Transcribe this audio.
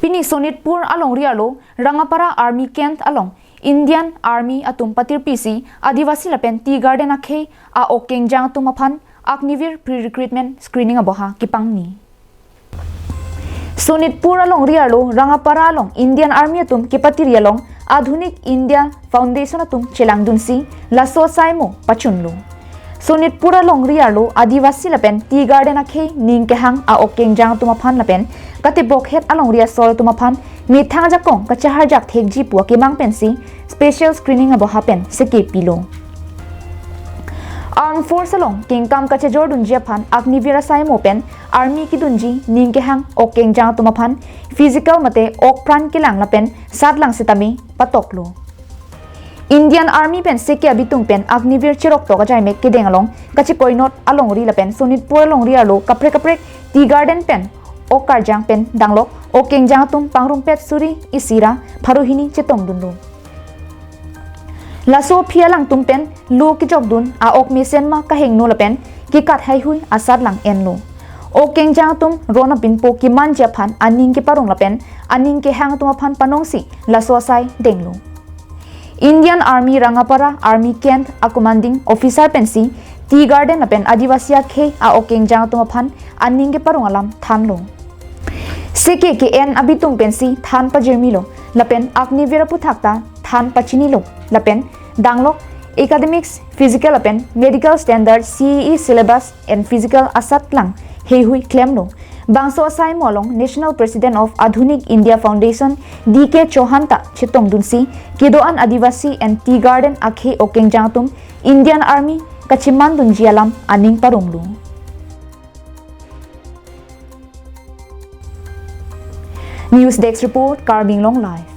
Pini Sonitpur along Rialo, Rangapara Army Kent along, Indian Army atum patir PC, Adivasi lapen Tea Garden akhei, o kengjang atum aphan, Agniveer Pre Recruitment Screening aboha kipangni. Sonitpur along Rialo, Rangapara along, Indian Army atum kipatir along, Adhunik India Foundation atum chelang dunsi, Laso Saimo Pachunlu. Sonitpur along Rialo, Adivasi lapen Tea Garden akhei, Ning kehang o kengjang atum aphan lapen, Katibok het along ria sol tumapan mi thang jakong kachahar jak thekji puwa kimang pensi special screening aboha pen seke pilo. Armed Force along kingkam kachajor dunji aphan Agniveer Saimo pen army ki dunji ning kehang ok kengjang tumapan physical mate ok pran kilang lapen sadlang sitami patoklo. Indian Army pen seke abitung pen Agniveer chirok to kajai mek kideng along kachikoinot along ri lapen Sonitpur along ri alo kaprek Tea Garden pen o karjang pen danglok o kengjang atum pangrumpet suri isira pharuhini chetong dunlu. Laso phialang tumpen lu ki jokdun a ok misen ma kaheng no lapen ki kat hai hui asar lang enlu. O kengjang atum rona pinpo ki man japhan aning ki parong lapen aning ke hang atum aphan panongsi laso sai denglu. Indian Army Rangapara Army Kent a commanding officer pensi Tea Garden lapen Adivasi akhei a ok kengjang atum aphan aning ke parong alam thanlo. Seke ke en abitung pensi than pa jermilo lapen Agniveer puthakta than pachinilo lapen danglok academics physical lapen medical standard CE syllabus and physical asat lang hehui klemlo bangso asai molong National President of Adhunik India Foundation DK Chauhanta chitong dunsi kidoan Adivasi and Tea Garden akhei o kengjang atum Indian Army kachiman dunjialam aning paronglu. News Desk Report, Carbing Long Life.